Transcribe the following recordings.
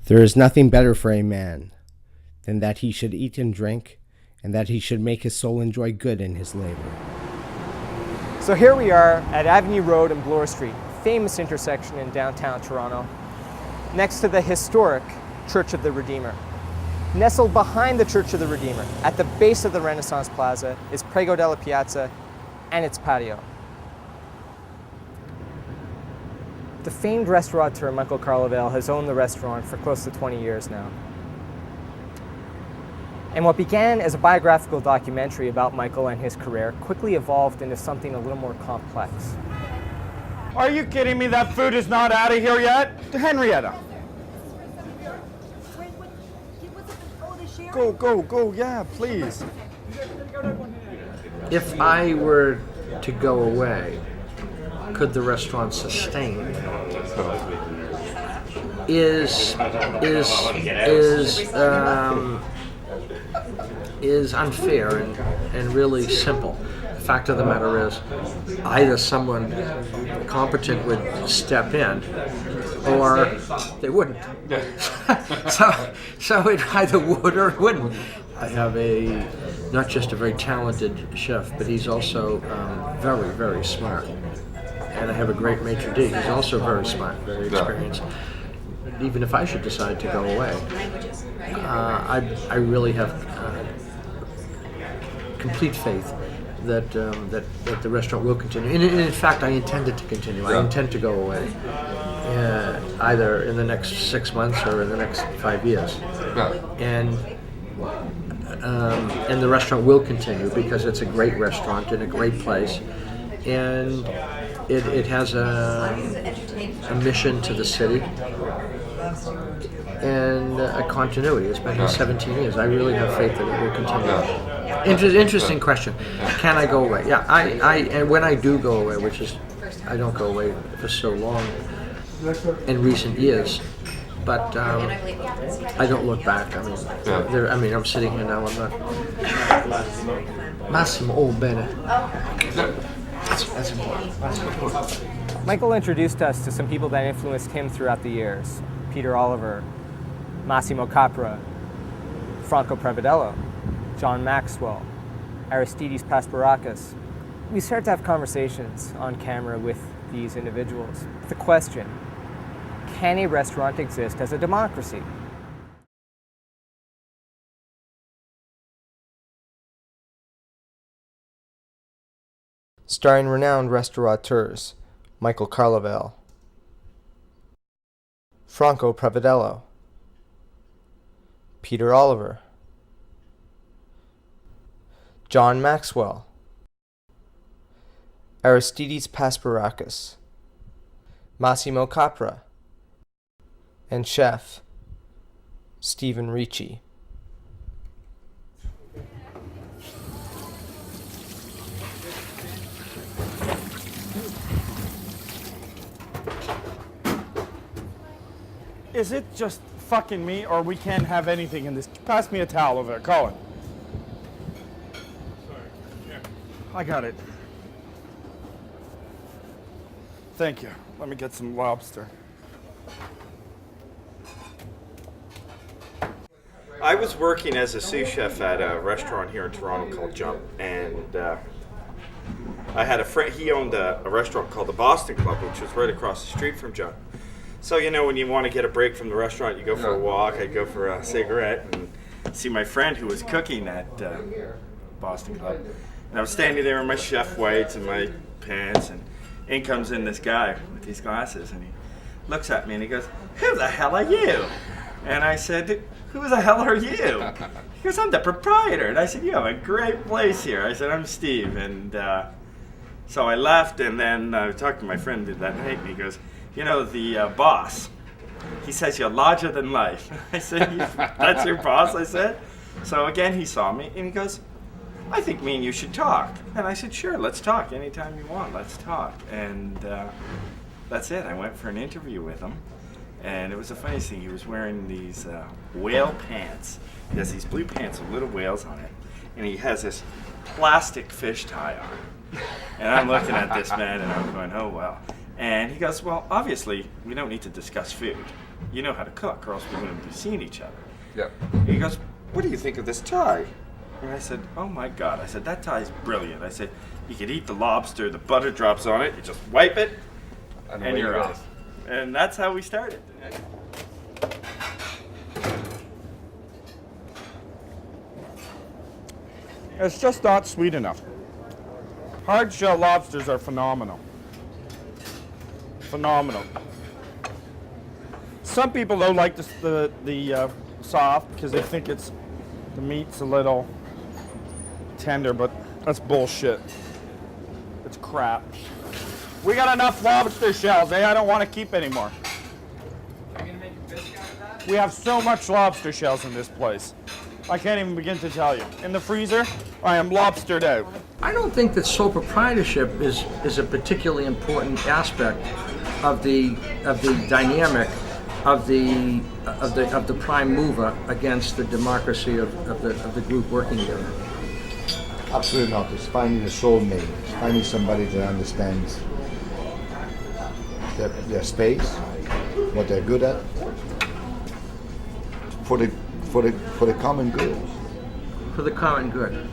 There is nothing better for a man than that he should eat and drink, and that he should make his soul enjoy good in his labor. So here we are at Avenue Road and Bloor Street, famous intersection in downtown Toronto, next to the historic Church of the Redeemer. Nestled behind the Church of the Redeemer, at the base of the Renaissance Plaza, is Prego Della Piazza and its patio. The famed restaurateur Micheal Carlevale has owned the restaurant for close to 20 years now. And what began as a biographical documentary about Micheal and his career quickly evolved into something a little more complex. Are you kidding me? That food is not out of here yet? Henrietta. Go, yeah, please. If I were to go away, could the restaurant sustain? Is unfair and really simple. The fact of the matter is, either someone competent would step in, or they wouldn't. so it either would or it wouldn't. I have not just a very talented chef, but he's also very, very smart. And I have a great maitre d'. He's also very smart, very experienced. Even if I should decide to go away, I really have complete faith that the restaurant will continue. And in fact, I intend it to continue. I intend to go away, either in the next 6 months or in the next 5 years. And the restaurant will continue because it's a great restaurant in a great place, and it has a mission to the city and a continuity. It's been here 17 years. I really have faith that it will continue. Interesting question. Can I go away? Yeah, and when I do go away, which is, I don't go away for so long in recent years, but I don't look back. I'm sitting here now. I'm not. Massimo, bene. That's important. Micheal introduced us to some people that influenced him throughout the years. Peter Oliver, Massimo Capra, Franco Prevedello, John Maxwell, Aristides Pasparakis. We started to have conversations on camera with these individuals. The question, can a restaurant exist as a democracy? Starring renowned restaurateurs, Micheal Carlevale, Franco Prevedello, Peter Oliver, John Maxwell, Aristides Pasparakis, Massimo Capra, and chef Stephen Ricci. Is it just fucking me, or we can't have anything in this? Pass me a towel over there, Colin. Sorry. Here. I got it. Thank you. Let me get some lobster. I was working as a sous chef at a restaurant here in Toronto called Jump, and I had a friend. He owned a restaurant called the Boston Club, which was right across the street from Jump. So, when you want to get a break from the restaurant, you go for a walk. I'd go for a cigarette and see my friend who was cooking at Boston Club. And I was standing there in my chef whites and my pants, and in comes in this guy with these glasses, and he looks at me and he goes, "Who the hell are you?" And I said, "Who the hell are you?" He goes, "I'm the proprietor." And I said, "You have a great place here." I said, "I'm Steve." And so I left, and then I talked to my friend that night, and he goes, the boss, he says you're larger than life." I said, "That's your boss?" I said. So again, he saw me, and he goes, "I think me and you should talk." And I said, "Sure, let's talk. Anytime you want, let's talk." And that's it. I went for an interview with him. And it was the funniest thing. He was wearing these whale pants. He has these blue pants with little whales on it. And he has this plastic fish tie on. And I'm looking at this man, and I'm going, "Oh, well." And he goes, "Well, obviously, we don't need to discuss food." you know how to cook, or else we wouldn't be seeing each other. Yeah. And he goes, what do you think of this tie? And I said, oh my God. I said, that tie is brilliant. I said, you could eat the lobster, the butter drops on it, you just wipe it, and you're off. And that's how we started. It's just not sweet enough. Hard shell lobsters are phenomenal. Phenomenal. Some people though like the soft because they think the meat's a little tender, but that's bullshit. It's crap. We got enough lobster shells, I don't want to keep anymore. Are you gonna make a biscuit out of that? We have so much lobster shells in this place. I can't even begin to tell you. In the freezer, I am lobstered out. I don't think that sole proprietorship is a particularly important aspect of the dynamic of the prime mover against the democracy of the group working together. Absolutely not. It's finding a soulmate. It's finding somebody that understands their space, what they're good at, for the common good. For the common good.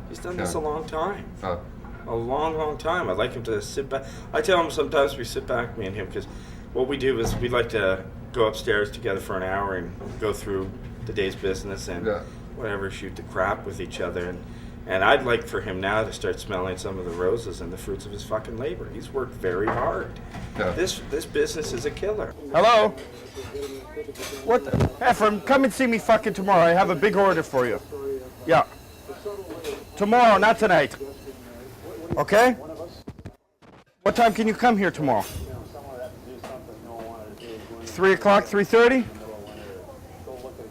He's done this a long time. Oh. A long, long time. I'd like him to sit back. I tell him sometimes we sit back, me and him, because what we do is we like to go upstairs together for an hour and go through the day's business and whatever, shoot the crap with each other. And I'd like for him now to start smelling some of the roses and the fruits of his fucking labor. He's worked very hard. Yeah. This business is a killer. Hello? What the? Ephraim, come and see me fucking tomorrow. I have a big order for you. Yeah. Tomorrow, not tonight. Okay? What time can you come here tomorrow? 3 o'clock, 3:30?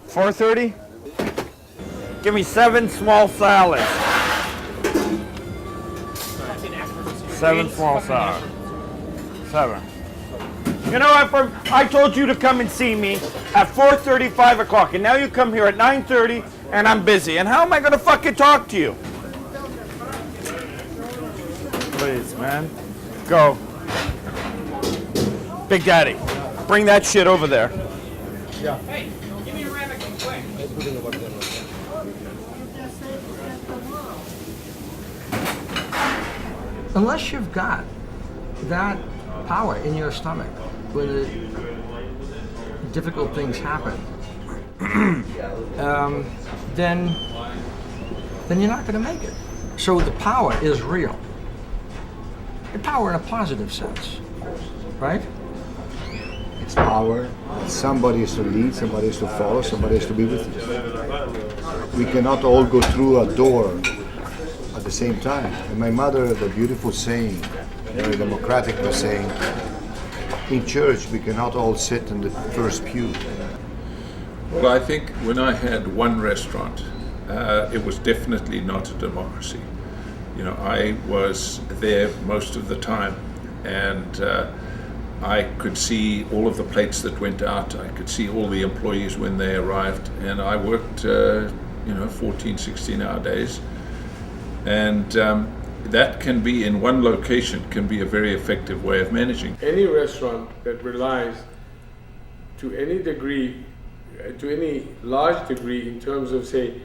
4:30? Give me 7 small salads. 7 small salads. 7. You know, Ephraim, I told you to come and see me at 4:30, 5 o'clock, and now you come here at 9:30, and I'm busy. And how am I going to fucking talk to you? Please, man. Go. Big Daddy, bring that shit over there. Hey, give me a ramekin quick. Unless you've got that power in your stomach when difficult things happen, then you're not going to make it. So the power is real. The power in a positive sense, right? It's power. Somebody is to lead, somebody is to follow, somebody is to be with you. We cannot all go through a door at the same time. And my mother had a beautiful saying, very democratic saying, in church we cannot all sit in the first pew. Well, I think when I had one restaurant, it was definitely not a democracy. You know, I was there most of the time, and I could see all of the plates that went out. I could see all the employees when they arrived, and I worked, 14, 16-hour days. And that can be, in one location, can be a very effective way of managing. Any restaurant that relies to any degree, to any large degree in terms of, say,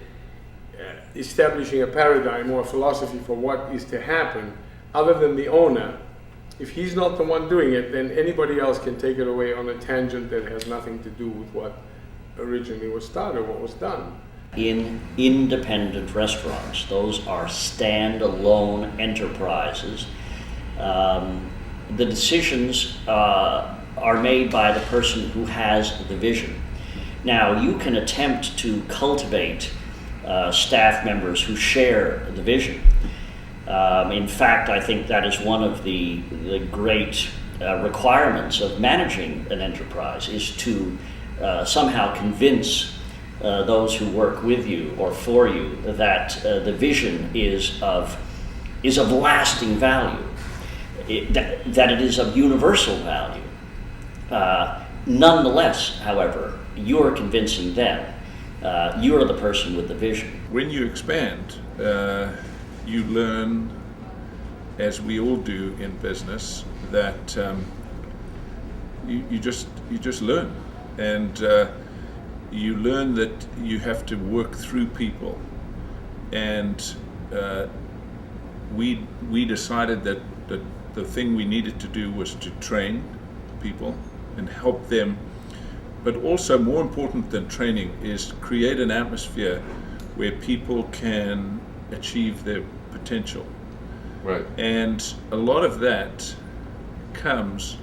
establishing a paradigm or a philosophy for what is to happen, other than the owner, if he's not the one doing it, then anybody else can take it away on a tangent that has nothing to do with what originally was started, what was done. In independent restaurants, those are standalone enterprises. The decisions are made by the person who has the vision. Now, you can attempt to cultivate staff members who share the vision. In fact, I think that is one of the great requirements of managing an enterprise, is to somehow convince those who work with you or for you that the vision is of lasting value, that it is of universal value. Nonetheless, however, you're convincing them. You're the person with the vision. When you expand, you learn, as we all do in business, that you just learn. and you learn that you have to work through people. And we decided that the thing we needed to do was to train people and help them. But also more important than training is create an atmosphere where people can achieve their potential. Right. And a lot of that comes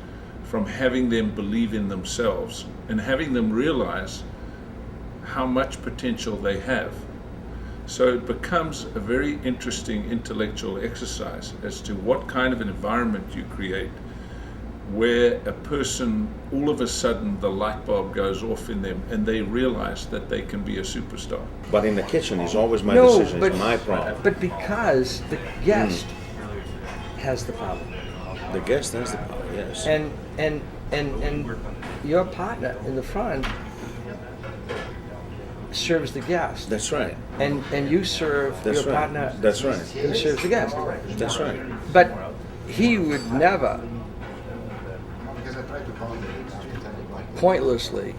from having them believe in themselves and having them realize how much potential they have. So it becomes a very interesting intellectual exercise as to what kind of an environment you create where a person, all of a sudden the light bulb goes off in them and they realize that they can be a superstar. But in the kitchen is always my decision, it's my problem. But because the guest has the power. The guest has the power, yes. And your partner in the front serves the guest. That's right. And you serve That's your right. partner. That's right. Who serves the guest. That's right. But he would never pointlessly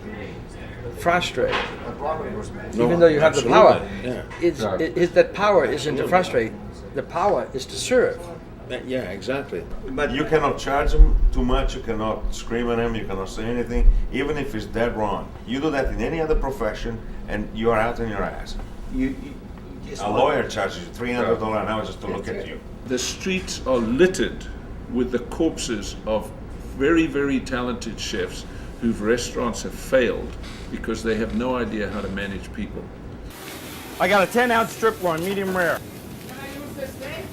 frustrate, even though you have the power. Yeah. It's that power isn't to frustrate. The power is to serve. Yeah, exactly. But you cannot charge them too much, you cannot scream at them, you cannot say anything, even if it's dead wrong. You do that in any other profession and you are out on your ass. A lawyer charges you $300 an hour just to look at you. The streets are littered with the corpses of very, very talented chefs whose restaurants have failed because they have no idea how to manage people. I got a 10-ounce strip loin, medium rare. Can I use the steak?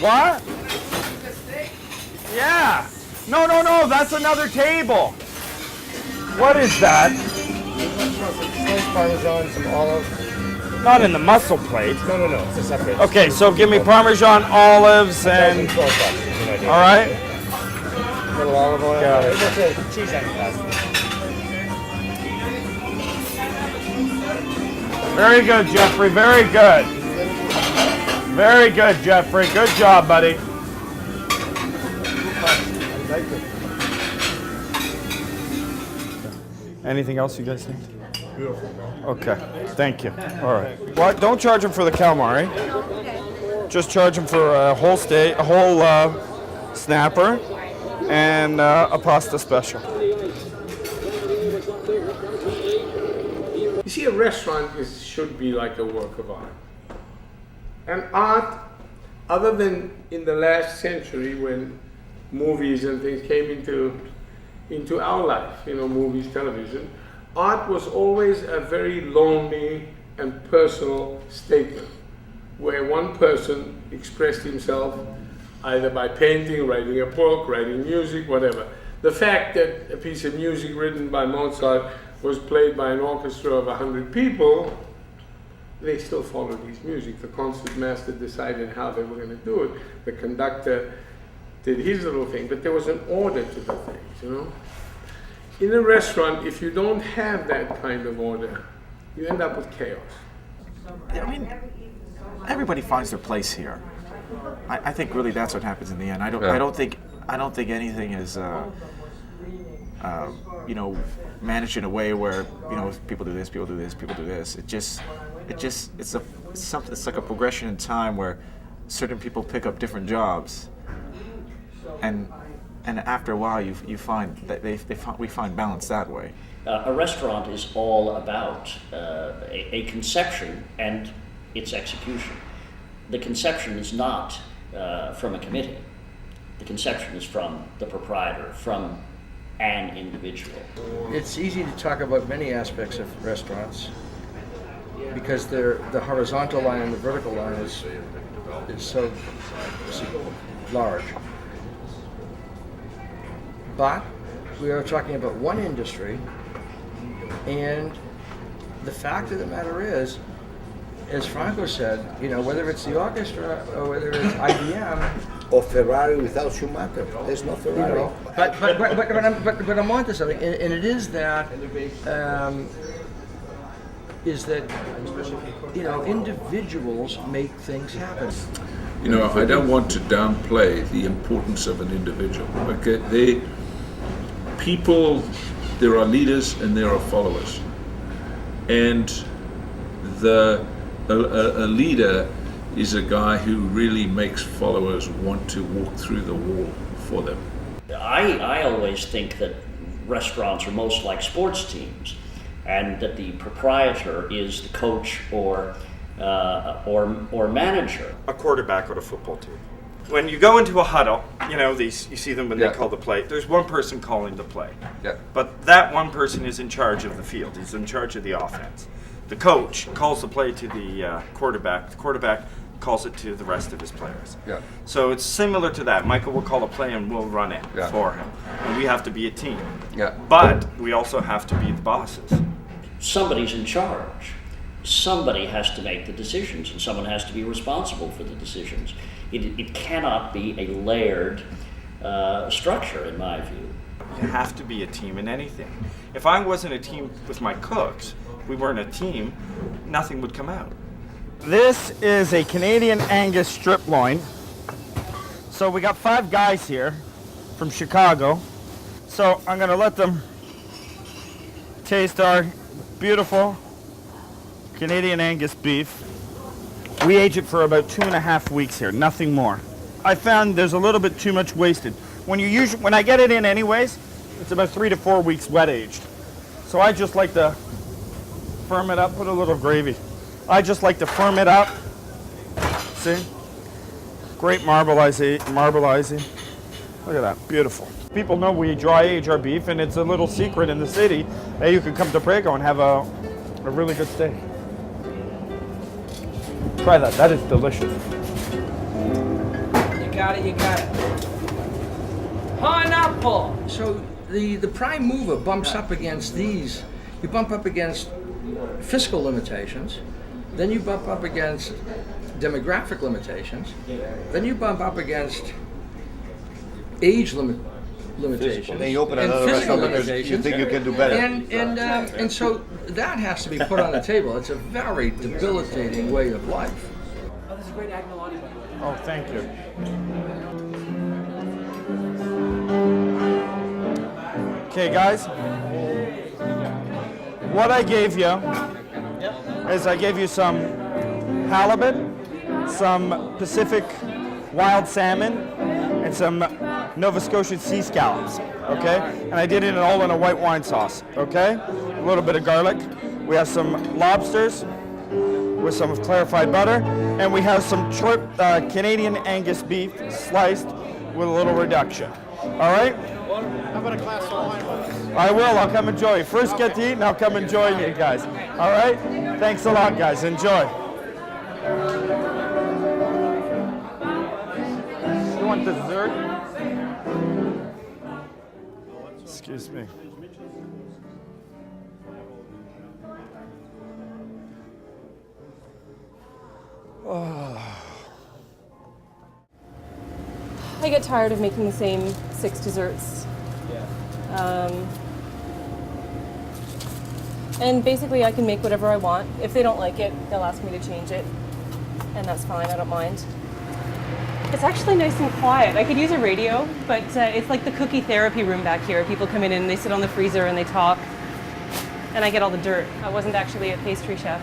What? Can I use the steak? Yeah. No, that's another table. What is that? Sliced Parmesan, some olive. Not in the mussel plate. No, it's a separate. Okay, so give me Parmesan, olives, and... All right. A little olive oil. Got it. Cheese on pasta. Very good, Jeffrey, very good. Very good, Jeffrey. Good job, buddy. Anything else you guys need? Okay, thank you. All right. What? Don't charge him for the calamari. Just charge him for a whole steak, a whole snapper, and a pasta special. You see, a restaurant should be like a work of art. And art, other than in the last century when movies and things came into our life, movies, television, art was always a very lonely and personal statement where one person expressed himself either by painting, writing a book, writing music, whatever. The fact that a piece of music written by Mozart was played by an orchestra of 100 people, they still followed his music. The concertmaster decided how they were going to do it. The conductor did his little thing, but there was an order to the things, In a restaurant, if you don't have that kind of order, you end up with chaos. I mean, everybody finds their place here. I think really that's what happens in the end. I don't think anything is managed in a way where people do this, people do this, people do this. It's like a progression in time where certain people pick up different jobs, and after a while you find that we find balance that way. A restaurant is all about a conception and its execution. The conception is not from a committee. The conception is from the proprietor, from an individual. It's easy to talk about many aspects of restaurants because the horizontal line and the vertical line is so large. But we are talking about one industry, and the fact of the matter is, as Franco said, whether it's the orchestra or whether it's IBM or Ferrari without Schumacher, there's no Ferrari. But I'm on to something, and it is that individuals make things happen. I don't want to downplay the importance of an individual. Okay, people there are leaders and there are followers. And a leader is a guy who really makes followers want to walk through the wall for them. I always think that restaurants are most like sports teams, and that the proprietor is the coach or manager. A quarterback on a football team. When you go into a huddle, you see them when they call the play. There's one person calling the play. Yeah. But that one person is in charge of the field. He's in charge of the offense. The coach calls the play to the quarterback. The quarterback calls it to the rest of his players. Yeah. So it's similar to that. Michael will call a play and we'll run it Yeah. for him. And we have to be a team. Yeah. But we also have to be the bosses. Somebody's in charge. Somebody has to make the decisions, and someone has to be responsible for the decisions. It cannot be a layered structure, in my view. You have to be a team in anything. If I wasn't a team with my cooks, we weren't a team, nothing would come out. This is a Canadian Angus strip loin. So we got 5 guys here from Chicago. So I'm gonna let them taste our beautiful Canadian Angus beef. We age it for about 2.5 weeks here, nothing more. I found there's a little bit too much wasted. When I get it in anyways, it's about 3 to 4 weeks wet aged. So I just like to firm it up, put a little gravy. I just like to firm it up. See? Great marbleizing. Look at that, beautiful. People know we dry age our beef, and it's a little secret in the city that you can come to Prego and have a really good steak. Try that is delicious. You got it. Pineapple! So the prime mover bumps up against these. You bump up against fiscal limitations, then you bump up against demographic limitations, then you bump up against age limitations. Then you open and another physical restaurant because you think you can do better. And so that has to be put on the table. It's a very debilitating way of life. Oh, this is great agnolotti. Oh, thank you. Okay, guys. What I gave you is I gave you some halibut, some Pacific wild salmon, and some Nova Scotian sea scallops, okay? And I did it all in a white wine sauce, okay? A little bit of garlic. We have some lobsters with some clarified butter, and we have some Canadian Angus beef sliced with a little reduction. All right? How about a glass of wine? I will. I'll come enjoy. First get to eat, and I'll come and join you guys. All right? Thanks a lot, guys. Enjoy. You want dessert? Excuse me. I get tired of making the same 6 desserts. And basically I can make whatever I want. If they don't like it, they'll ask me to change it. And that's fine, I don't mind. It's actually nice and quiet. I could use a radio, but it's like the cookie therapy room back here. People come in and they sit on the freezer and they talk. And I get all the dirt. I wasn't actually a pastry chef.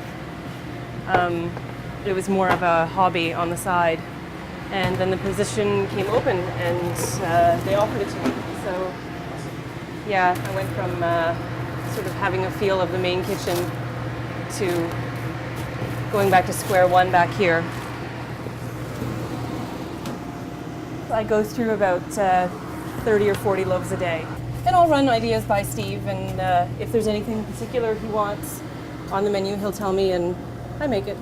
It was more of a hobby on the side. And then the position came open and they offered it to me. So yeah, I went from sort of having a feel of the main kitchen to going back to square one back here. I go through about 30 or 40 loaves a day. And I'll run ideas by Steve, and if there's anything in particular he wants on the menu, he'll tell me and I make it.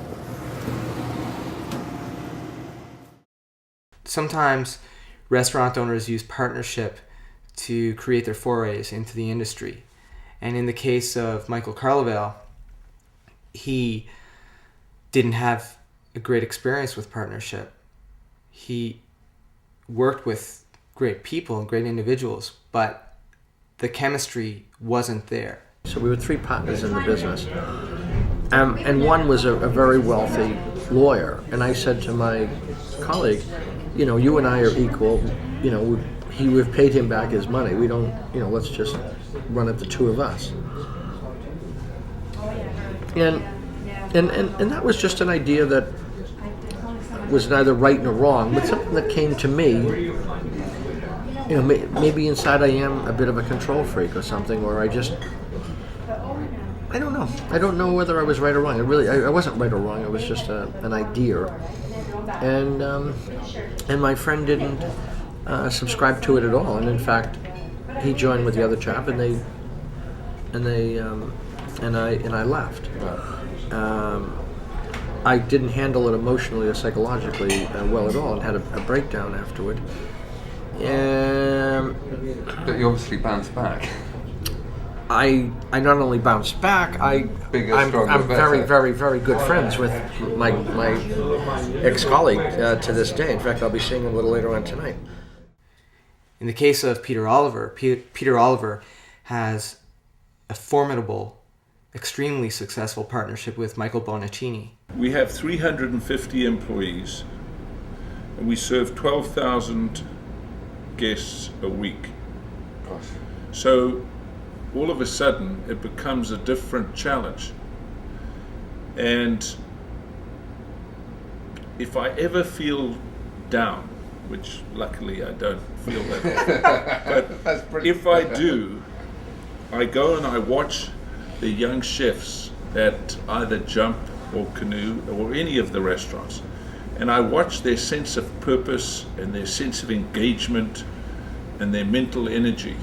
Sometimes restaurant owners use partnership to create their forays into the industry. And in the case of Micheal Carlevale, he didn't have a great experience with partnership. He worked with great people and great individuals, but the chemistry wasn't there. So we were 3 partners in the business. And one was a very wealthy lawyer. And I said to my colleague, you know, you and I are equal. You know, we've paid him back his money. We don't, let's just run it the two of us. And that was just an idea that was neither right nor wrong, but something that came to me. Maybe inside I am a bit of a control freak or something, or I don't know. I don't know whether I was right or wrong. I wasn't right or wrong. It was just an idea, and my friend didn't subscribe to it at all. And in fact, he joined with the other chap, and I left. I didn't handle it emotionally or psychologically well at all, and had a breakdown afterward. But you obviously bounced back. I not only bounced back, I'm very, very, very good friends with my ex-colleague to this day. In fact, I'll be seeing him a little later on tonight. In the case of Peter Oliver, Peter Oliver has a formidable, extremely successful partnership with Michael Bonaccini. We have 350 employees, and we serve 12,000 guests a week. Gosh. So all of a sudden it becomes a different challenge. And if I ever feel down, which luckily I don't feel that way, but if I do, I go and I watch the young chefs at either Jump or Canoe or any of the restaurants, and I watch their sense of purpose and their sense of engagement and their mental energy.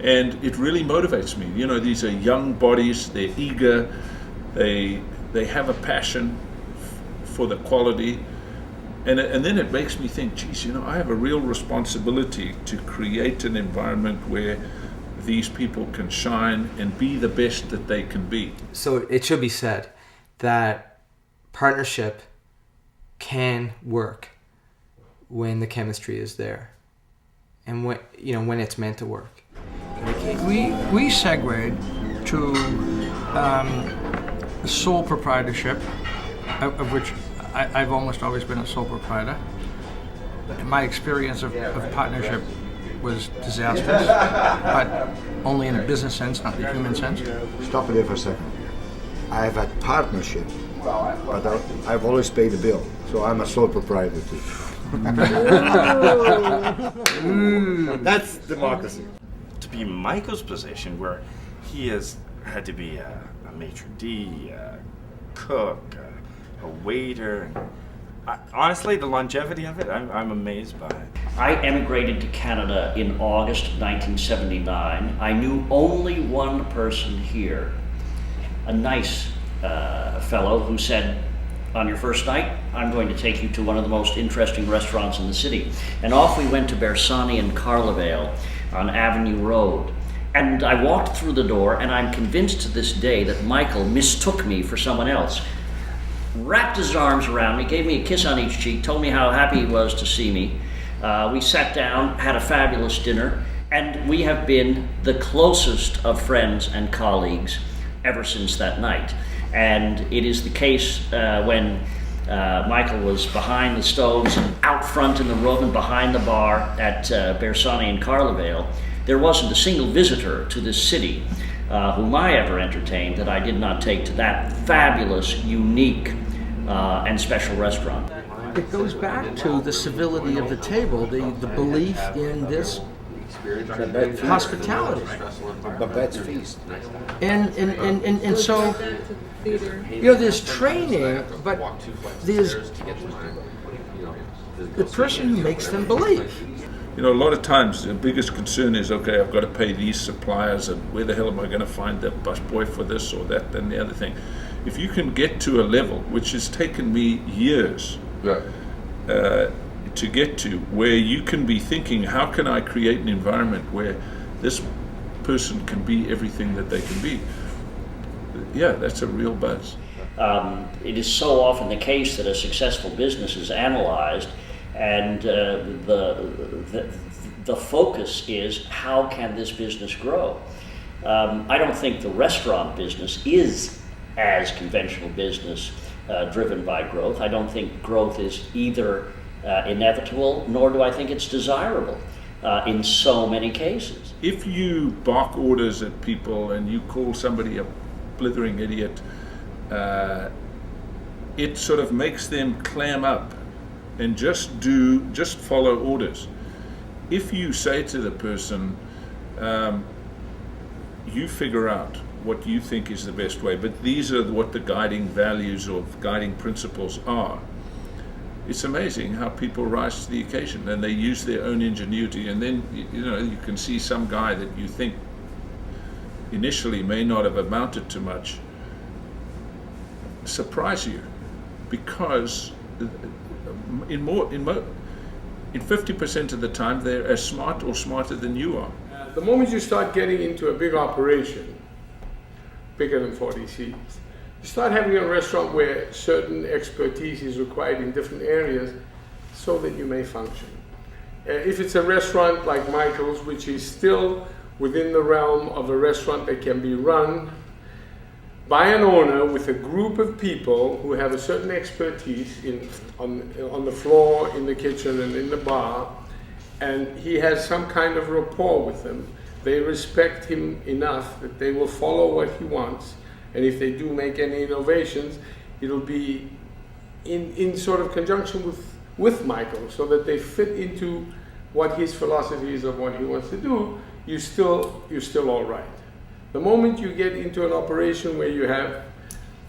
And it really motivates me. These are young bodies, they're eager, they have a passion for the quality. And then it makes me think, geez, I have a real responsibility to create an environment where these people can shine and be the best that they can be. So it should be said that partnership can work when the chemistry is there, and when it's meant to work. We segued to sole proprietorship, of which I've almost always been a sole proprietor. My experience of partnership was disastrous, but only in a business sense, not the human sense. Stop it there for a second. I've had partnership, but I've always paid the bill, so I'm a sole proprietor too. That's democracy. To be in Michael's position, where he has had to be a maitre d', a cook, a waiter, honestly, the longevity of it, I'm amazed by it. I emigrated to Canada in August 1979. I knew only one person here, a nice fellow who said, on your first night, I'm going to take you to one of the most interesting restaurants in the city. And off we went to Bersani and Carlevale on Avenue Road. And I walked through the door, and I'm convinced to this day that Michael mistook me for someone else. Wrapped his arms around me, gave me a kiss on each cheek, told me how happy he was to see me. We sat down, had a fabulous dinner, and we have been the closest of friends and colleagues ever since that night. And it is the case when Michael was behind the stoves and out front in the room and behind the bar at Bersani and Carlevale, there wasn't a single visitor to this city whom I ever entertained that I did not take to that fabulous, unique, and special restaurant. It goes back to the civility of the table, the belief in this hospitality. Babette's feast. And so, there's training, but there's the person who makes them believe. A lot of times the biggest concern is, okay, I've got to pay these suppliers, and where the hell am I going to find the busboy for this or that and the other thing? If you can get to a level, which has taken me years to get to, where you can be thinking, how can I create an environment where this person can be everything that they can be? Yeah, that's a real buzz. It is so often the case that a successful business is analyzed, and the focus is, how can this business grow? I don't think the restaurant business is as conventional business driven by growth. I don't think growth is either inevitable, nor do I think it's desirable. in so many cases. If you bark orders at people and you call somebody a blithering idiot, it sort of makes them clam up and just follow orders. If you say to the person, you figure out what you think is the best way, but these are what the guiding values or guiding principles are. It's amazing how people rise to the occasion and they use their own ingenuity, and then you can see some guy that you think initially may not have amounted to much surprise you, because in 50% of the time they're as smart or smarter than you are. The moment you start getting into a big operation, bigger than 40 seats, you start having a restaurant where certain expertise is required in different areas so that you may function. If it's a restaurant like Micheal's, which is still within the realm of a restaurant that can be run by an owner with a group of people who have a certain expertise on the floor, in the kitchen, and in the bar, and he has some kind of rapport with them, they respect him enough that they will follow what he wants. And if they do make any innovations, it'll be in sort of conjunction with Micheal, so that they fit into what his philosophy is of what he wants to do. You're still all right. The moment you get into an operation where you have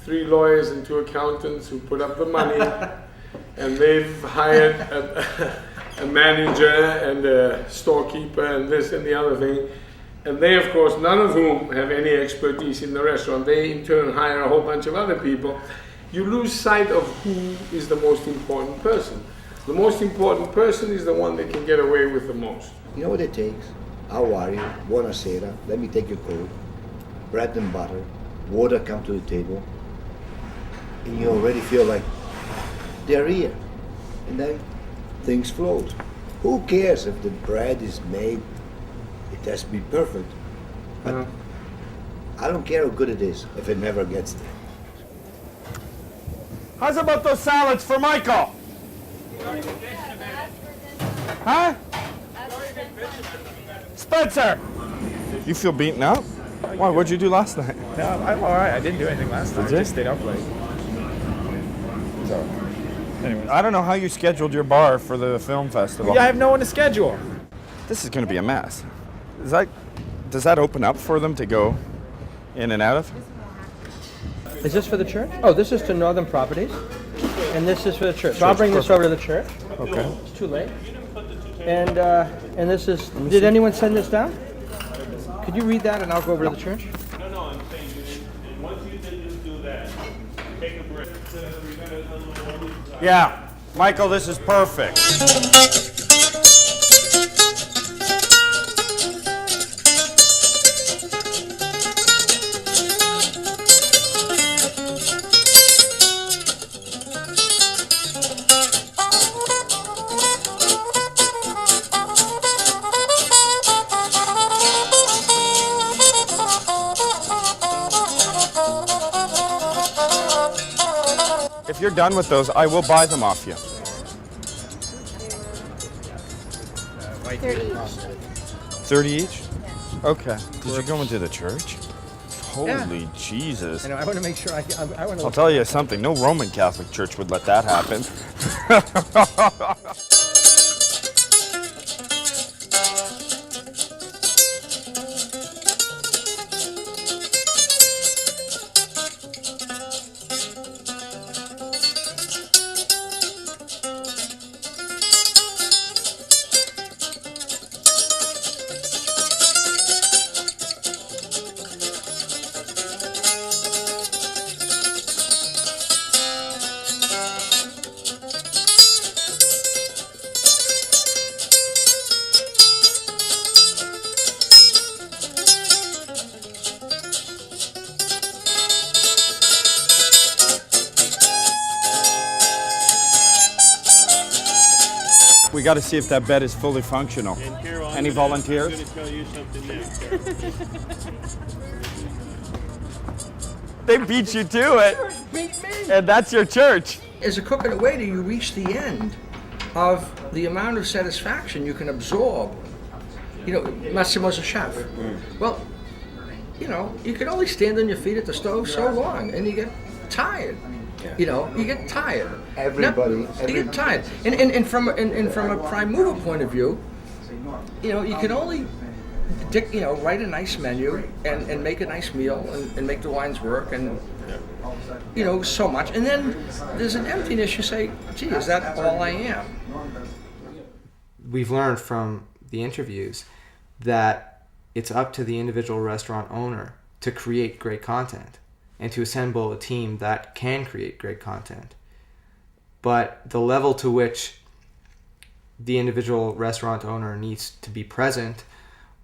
3 lawyers and 2 accountants who put up the money, and they've hired a manager and a storekeeper and this and the other thing, and they, of course, none of whom have any expertise in the restaurant, they in turn hire a whole bunch of other people, you lose sight of who is the most important person. The most important person is the one that can get away with the most. You know what it takes? How are you? Buonasera. Let me take your coat. Bread and butter. Water come to the table. And you already feel like they're here. And then things float. Who cares if the bread is made? It has to be perfect. But I don't care how good it is if it never gets there. How's about those salads for Micheal? Huh? Spencer! You feel beaten up? Why, what'd you do last night? No, I'm all right. I didn't do anything last night. you? I just stayed up late. So, anyways. I don't know how you scheduled your bar for the film festival. Yeah, I have no one to schedule. This is going to be a mess. Does that open up for them to go in and out of? Is this for the church? Oh, this is to Northern Properties, and this is for the church. So I'll bring this over to the church. Okay. It's too late. And this is. Did anyone send this down? Could you read that, and I'll go over to the church? No, I'm saying, once you do that, take a break. Yeah, Micheal, this is perfect. If you're done with those, I will buy them off you. 30 each. 30 each? Okay. Did you go into the church? Holy Jesus. I know. I want to make sure I want to. I'll tell you something. No Roman Catholic church would let that happen. We got to see if that bed is fully functional. Any volunteers? I'm going to tell you something now. They beat you to it. And that's your church. As a cook and a waiter, you reach the end of the amount of satisfaction you can absorb you know, Massimo's a chef. Well, you know, you can only stand on your feet at the stove so long, and you get tired. You know, you get tired. Everybody you get tired. And from a prime mover point of view, you know, you can only, you know, write a nice menu and make a nice meal and make the wines work and, you know, so much. And then there's an emptiness. You say, gee, is that all I am? We've learned from the interviews that it's up to the individual restaurant owner to create great content and to assemble a team that can create great content. But the level to which the individual restaurant owner needs to be present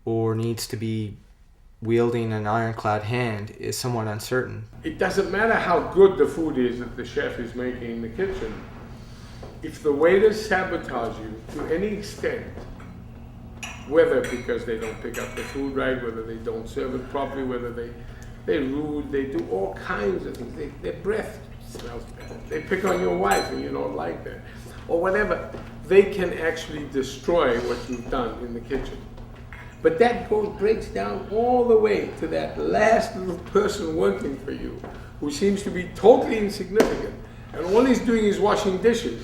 or needs to be wielding an ironclad hand is somewhat uncertain. It doesn't matter how good the food is that the chef is making in the kitchen. If the waiters sabotage you to any extent, whether because they don't pick up the food right, whether they don't serve it properly, whether they're rude, they do all kinds of things. Their breath smells bad. They pick on your wife and you don't like that. Or whatever. They can actually destroy what you've done in the kitchen. But that breaks down all the way to that last little person working for you who seems to be totally insignificant. And all he's doing is washing dishes.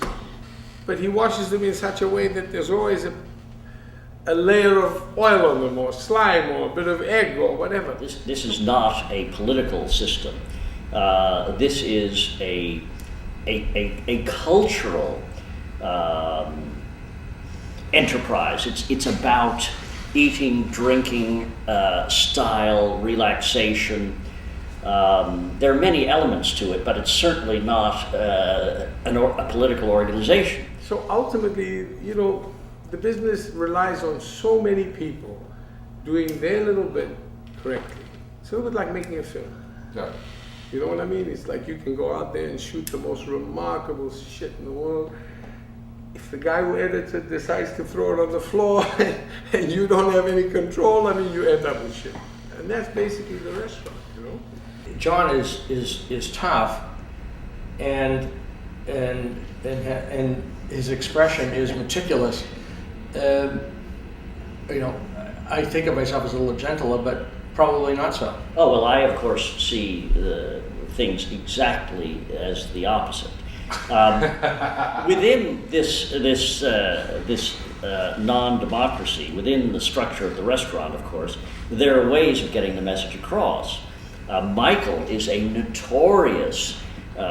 But he washes them in such a way that there's always a layer of oil on them, or slime, or a bit of egg, or whatever. This is not a political system. This is a cultural enterprise. It's about eating, drinking, style, relaxation. There are many elements to it, but it's certainly not a political organization. So ultimately, you know, the business relies on so many people doing their little bit correctly. It's a little bit like making a film. Yeah. You know what I mean? It's like you can go out there and shoot the most remarkable shit in the world. If the guy who edits it decides to throw it on the floor and you don't have any control, I mean, you end up with shit. And that's basically the restaurant, you know? John is tough, and his expression is meticulous. You know, I think of myself as a little gentler, but probably not so. Oh, well, I, of course, see things exactly as the opposite. Within this non-democracy, within the structure of the restaurant, of course, there are ways of getting the message across. Micheal is a notorious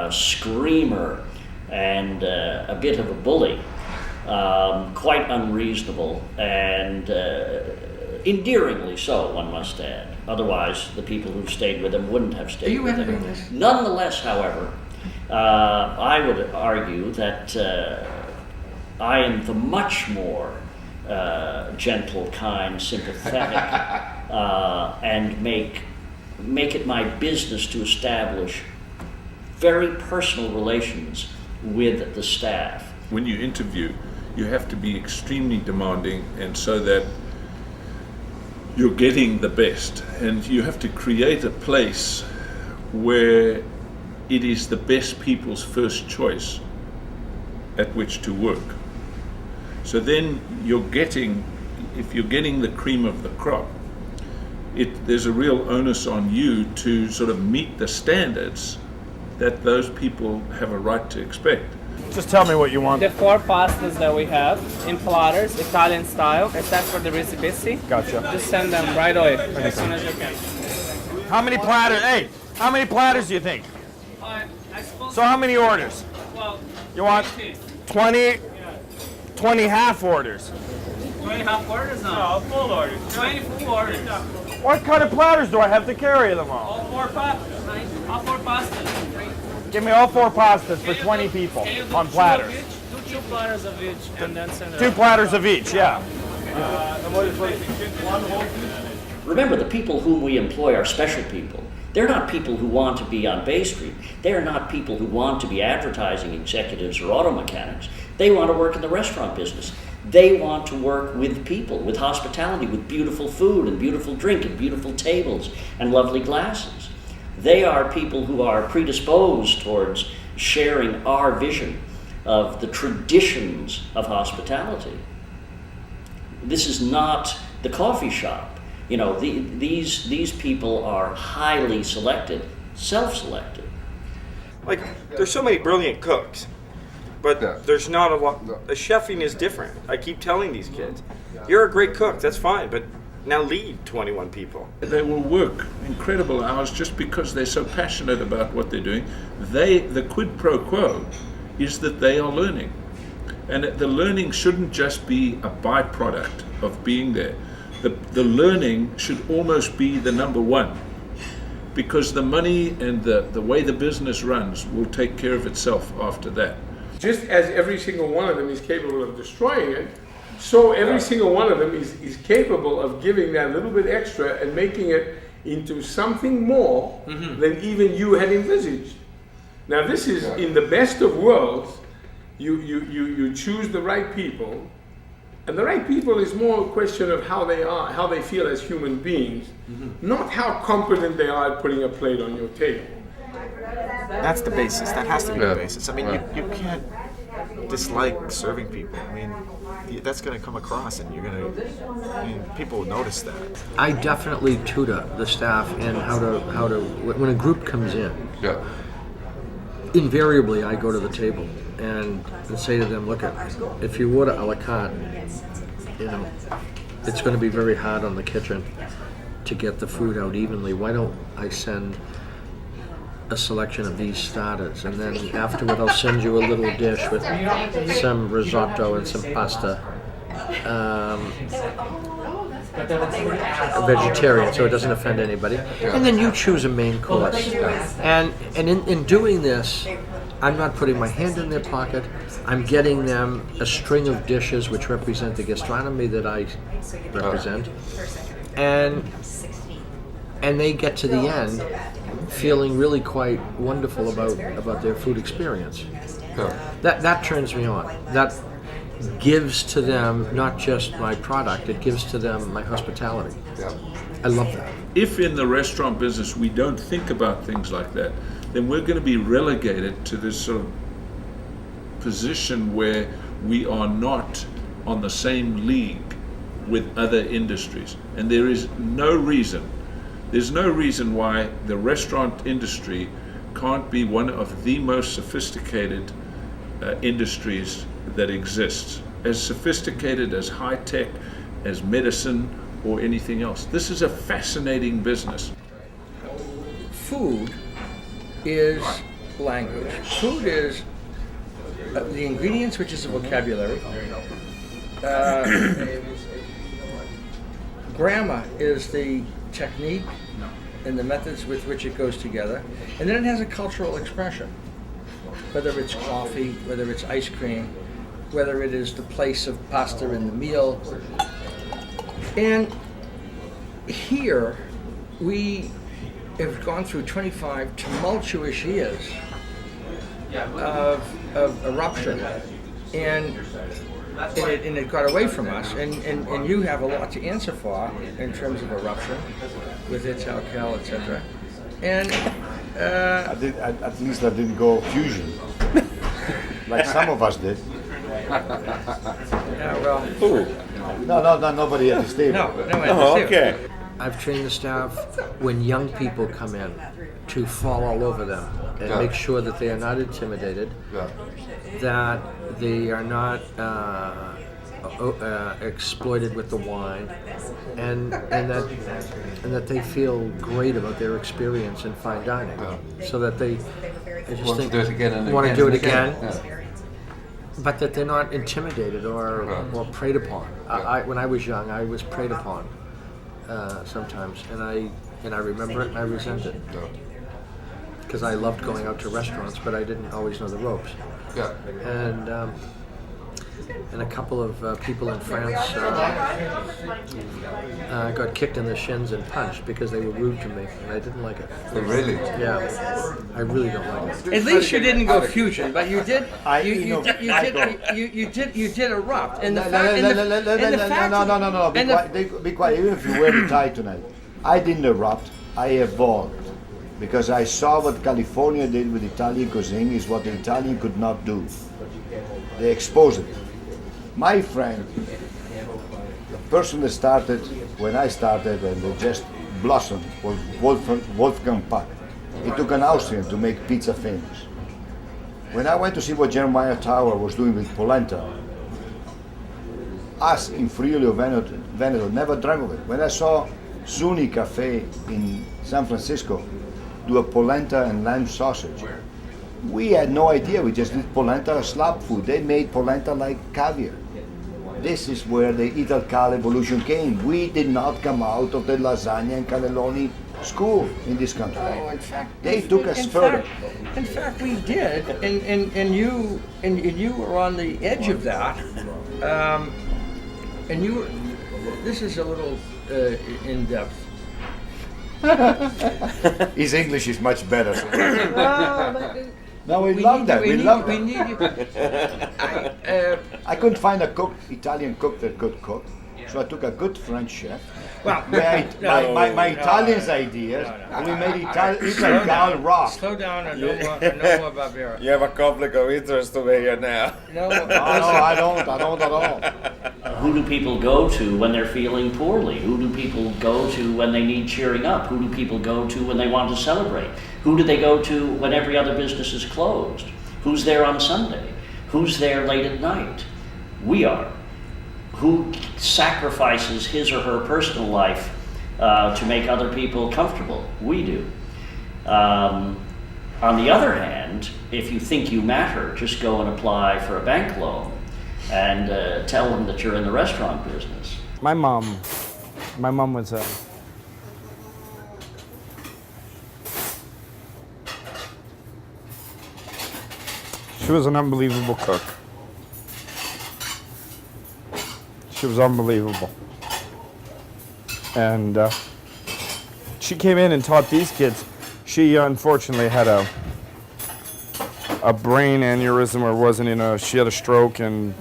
screamer and a bit of a bully. Quite unreasonable and endearingly so, one must add. Otherwise, the people who stayed with him wouldn't have stayed with him. Nonetheless, however, I would argue that I am the much more gentle, kind, sympathetic, and make it my business to establish very personal relations with the staff. When you interview, you have to be extremely demanding, and so that you're getting the best, and you have to create a place where it is the best people's first choice at which to work. So then if you're getting the cream of the crop, there's a real onus on you to sort of meet the standards that those people have a right to expect. Just tell me what you want. The 4 pastas that we have in platters, Italian style, except for the recipe. Gotcha. Just send them right away as soon as you can. How many platters? Hey, how many platters do you think? So how many orders? Well, You want 20 half orders. 20 half orders now? No, full orders. 20 full orders. What kind of platters do I have to carry them all? All 4 pastas, right? All 4 pastas. Give me all 4 pastas for 20 people on platters. Two platters of each, and then send it 2 platters of each, yeah. Remember, the people whom we employ are special people. They're not people who want to be on Bay Street. They're not people who want to be advertising executives or auto mechanics. They want to work in the restaurant business. They want to work with people, with hospitality, with beautiful food and beautiful drink and beautiful tables and lovely glasses. They are people who are predisposed towards sharing our vision of the traditions of hospitality. This is not the coffee shop. You know, these people are highly selected, self-selected. Like, there's so many brilliant cooks, but there's not a lot. Chefing is different. I keep telling these kids, you're a great cook, that's fine, but now lead 21 people. They will work incredible hours just because they're so passionate about what they're doing. The quid pro quo is that they are learning. And the learning shouldn't just be a byproduct of being there. The learning should almost be the number one, because the money and the way the business runs will take care of itself after that. Just as every single one of them is capable of destroying it, so every single one of them is capable of giving that little bit extra and making it into something more than even you had envisaged. Now this is, in the best of worlds, you choose the right people, and the right people is more a question of how they are, how they feel as human beings, not how competent they are at putting a plate on your table. That's the basis. That has to be the basis. I mean, you can't dislike serving people. I mean, that's going to come across, and people will notice that. I definitely tutor the staff in how to when a group comes in. Yeah. Invariably, I go to the table and say to them, look, if you order a la carte, you know, it's going to be very hard on the kitchen to get the food out evenly. Why don't I send a selection of these starters, and then afterward I'll send you a little dish with some risotto and some pasta. A vegetarian, so it doesn't offend anybody. And then you choose a main course. And in doing this, I'm not putting my hand in their pocket. I'm getting them a string of dishes which represent the gastronomy that I represent. And they get to the end feeling really quite wonderful about their food experience. That turns me on. That gives to them not just my product, it gives to them my hospitality. I love that. If in the restaurant business we don't think about things like that, then we're going to be relegated to this sort of position where we are not on the same league with other industries. And there's no reason why the restaurant industry can't be one of the most sophisticated industries that exists, as sophisticated, as high-tech, as medicine or anything else. This is a fascinating business. Food is language. Food is the ingredients, which is a vocabulary. Grammar is the technique and the methods with which it goes together. And then it has a cultural expression. Whether it's coffee, whether it's ice cream, whether it is the place of pasta in the meal. And here we have gone through 25 tumultuous years of eruption, and it got away from us, and you have a lot to answer for in terms of eruption with its alcohol, etc. And at least I didn't go fusion like some of us did. Yeah, well. No, nobody at this table. No, okay. I've trained the staff when young people come in to fall all over them and make sure that they are not intimidated, that they are not exploited with the wine, and that they feel great about their experience in fine dining, so that they Want to do it again. But that they're not intimidated or preyed upon. When I was young, I was preyed upon sometimes, and I remember it and I resent it. Because I loved going out to restaurants, but I didn't always know the ropes. And a couple of people in France got kicked in the shins and punched because they were rude to me, and I didn't like it. Really? Yeah, I really don't like it. At least you didn't go fusion, but you did. You did erupt. And the fact. Be quiet. Even if you wear the tie tonight, I didn't erupt. I evolved because I saw what California did with Italian cuisine is what the Italian could not do. They exposed it. My friend, person that started when I started and they just blossomed was Wolfgang Puck. He took an Austrian to make pizza famous. When I went to see what Jeremiah Tower was doing with polenta, us in Friuli or Veneto never dreamt of it. When I saw Zuni Cafe in San Francisco do a polenta and lamb sausage, we had no idea. We just did polenta as slab food. They made polenta like caviar. This is where the Italcal evolution came. We did not come out of the lasagna and cannelloni school in this country. Oh, in fact, they took us further. In fact, we did, and you were on the edge of that, and you were. This is a little in depth. His English is much better. No, we love that. We love that. need you. I couldn't find a Italian cook that could cook, so I took a good French chef. Well, my Italian's ideas, and we made Italian rock. Slow down, I know more about beer. You have a conflict of interest over here now. No, I don't at all. Who do people go to when they're feeling poorly? Who do people go to when they need cheering up? Who do people go to when they want to celebrate? Who do they go to when every other business is closed? Who's there on Sunday? Who's there late at night? We are. Who sacrifices his or her personal life to make other people comfortable? We do. On the other hand, if you think you matter, just go and apply for a bank loan and tell them that you're in the restaurant business. My mom was she was an unbelievable cook. She was unbelievable. And she came in and taught these kids. She unfortunately had a brain aneurysm, or she had a stroke, and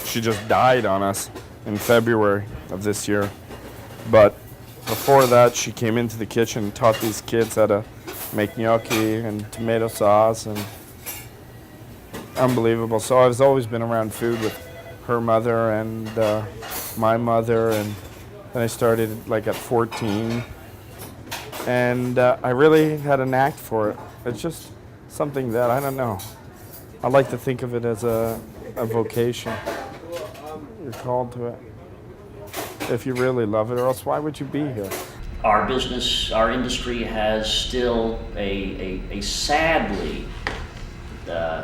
she just died on us in February of this year. But before that, she came into the kitchen and taught these kids how to make gnocchi and tomato sauce, and unbelievable. So I've always been around food with her mother and my mother, and then I started like at 14, and I really had a knack for it. It's just something that, I don't know, I like to think of it as a vocation. You're called to it if you really love it, or else why would you be here? Our business, our industry has still a sadly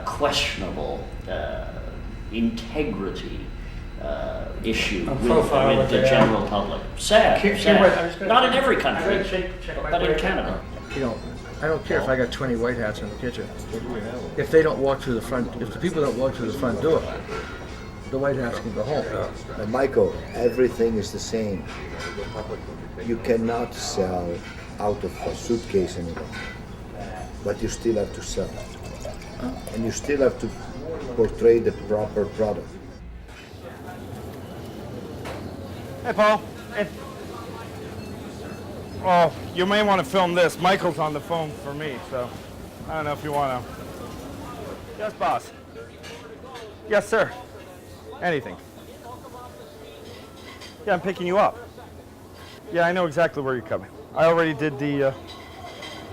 questionable integrity issue with the general public. Sad. Not in every country, but in Canada. You know, I don't care if I got 20 white hats in the kitchen. If they don't walk through the front, if the people don't walk through the front door, the white hats can go home. Michael, everything is the same. You cannot sell out of a suitcase anymore, but you still have to sell. And you still have to portray the proper product. Hey, Paul. Hey. Oh, you may want to film this. Michael's on the phone for me, so I don't know if you want to. Yes, boss. Yes, sir. Anything. Yeah, I'm picking you up. Yeah, I know exactly where you're coming. I already did the.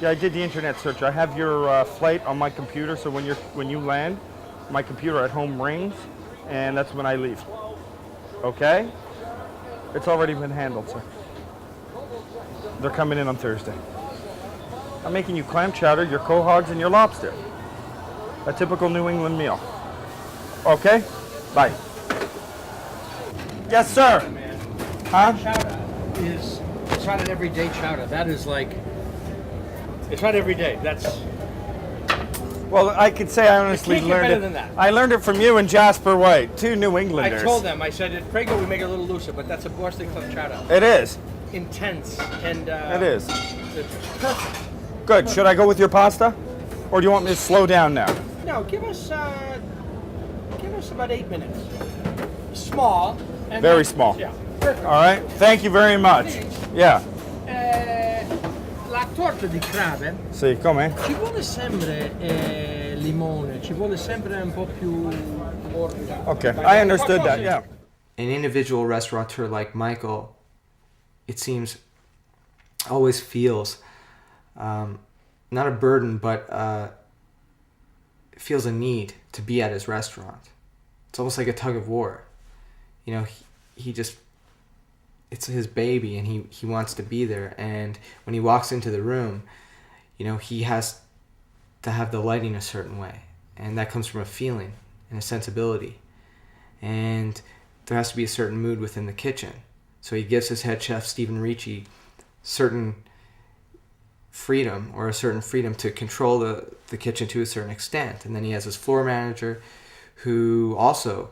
I did the internet search. I have your flight on my computer, so when you land, my computer at home rings, and that's when I leave. Okay? It's already been handled, sir. They're coming in on Thursday. I'm making you clam chowder, your quahogs, and your lobster. A typical New England meal. Okay? Bye. Yes, sir. Huh? Chowder is, it's not an everyday chowder. That is like, it's not every day. That's. Well, I could say I honestly learned it. Than that. I learned it from you and Jasper White, two New Englanders. I told them, I said, at Prego we make it a little looser, but that's a Boston Club chowder. It is. Intense and. It is. It's perfect. Good. Should I go with your pasta, or do you want me to slow down now? No, give us about 8 minutes. Small. And Very small. Yeah. Perfect. All right. Thank you very much. Yeah. La torta di crave. Sì, come? Ci vuole sempre limone, ci vuole sempre un po' più morbido. Okay, I understood that. Yeah. an individual restaurateur like Micheal, it seems, always feels not a burden, but feels a need to be at his restaurant. It's almost like a tug of war. You know, he just, it's his baby and he wants to be there. And when he walks into the room, you know, he has to have the lighting a certain way. And that comes from a feeling and a sensibility. And there has to be a certain mood within the kitchen. So he gives his head chef, Stephen Ricci, certain freedom to control the kitchen to a certain extent. And then he has his floor manager who also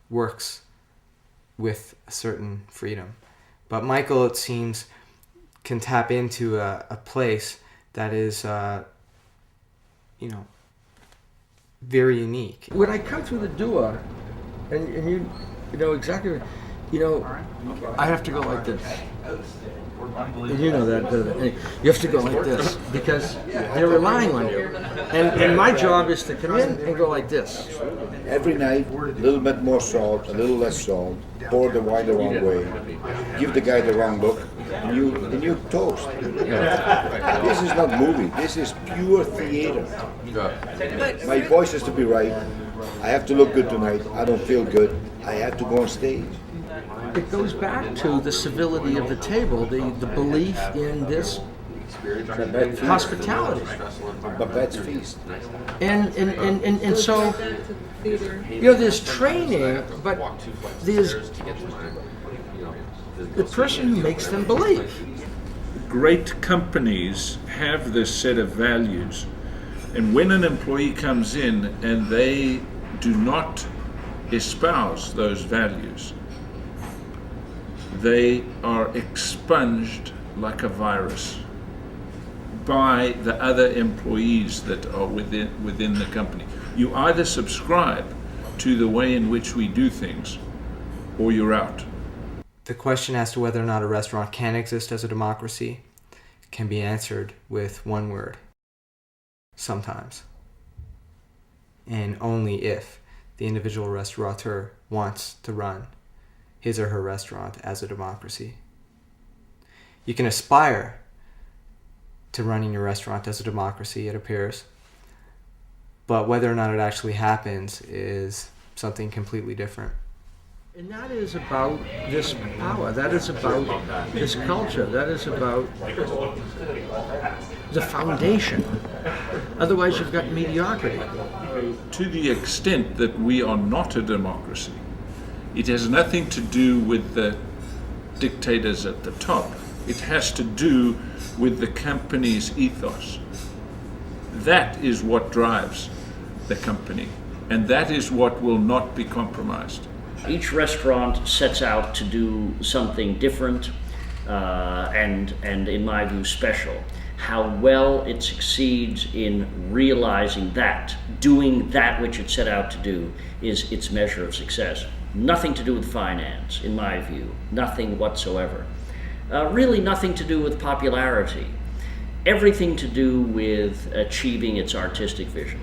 works with a certain freedom. But Micheal, it seems, can tap into a place that is, you know, very unique. When I come through the door, and you know exactly, you know, I have to go like this. And you know that better than any. You have to go like this because they're relying on you. And my job is to come in and go like this. Every night, a little bit more salt, a little less salt, pour the wine the wrong way, give the guy the wrong look, and you toast. This is not movie, this is pure theater. My voice has to be right. I have to look good tonight. I don't feel good. I have to go on stage. It goes back to the civility of the table, the belief in this hospitality. Babette's feast. And so, you know, there's training, but there's the person who makes them believe. Great companies have this set of values, and when an employee comes in and they do not espouse those values, they are expunged like a virus by the other employees that are within the company. You either subscribe to the way in which we do things, or you're out. The question as to whether or not a restaurant can exist as a democracy can be answered with one word: sometimes. And only if the individual restaurateur wants to run his or her restaurant as a democracy. You can aspire to running your restaurant as a democracy, it appears, but whether or not it actually happens is something completely different. And that is about this power, that is about this culture, that is about the foundation. Otherwise you've got mediocrity. To the extent that we are not a democracy, it has nothing to do with the dictators at the top. It has to do with the company's ethos. That is what drives the company, and that is what will not be compromised. Each restaurant sets out to do something different and in my view special. How well it succeeds in realizing that, doing that which it set out to do, is its measure of success. Nothing to do with finance, in my view, nothing whatsoever. Really nothing to do with popularity. Everything to do with achieving its artistic vision.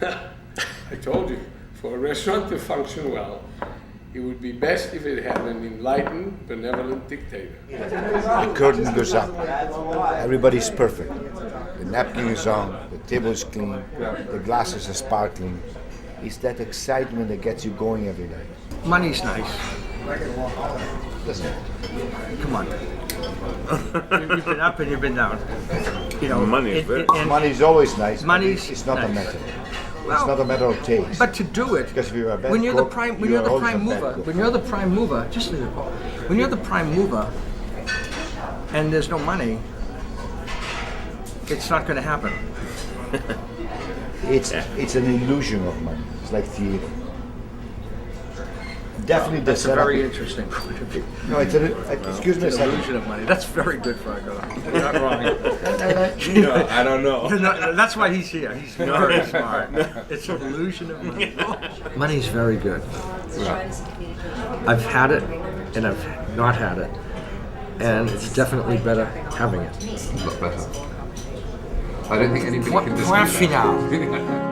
I told you, for a restaurant to function well, it would be best if it had an enlightened, benevolent dictator. The curtain goes up. Everybody's perfect. The napkin is on, the table is clean, the glasses are sparkling. It's that excitement that gets you going every day. Money's nice. Listen, come on. You've been up and you've been down. You know, money's always nice. Money's it's not nice. a matter. Well, it's not a matter of taste. But to do it, because if you're a bad when you're the cook, prime, when you're the prime mover, just leave it. When you're the prime mover, and there's no money, it's not going to happen. It's an illusion of money. It's like theater. Definitely, that's a very interesting point of view. No, it's excuse me. It's an illusion of money. That's very good, Franco. You're not wrong. No, I don't know. That's why he's here. He's very smart. It's an illusion of money. Money's very good. Yeah. I've had it, and I've not had it, and it's definitely better having it. A lot better. I don't think anybody can dispute Point final. that.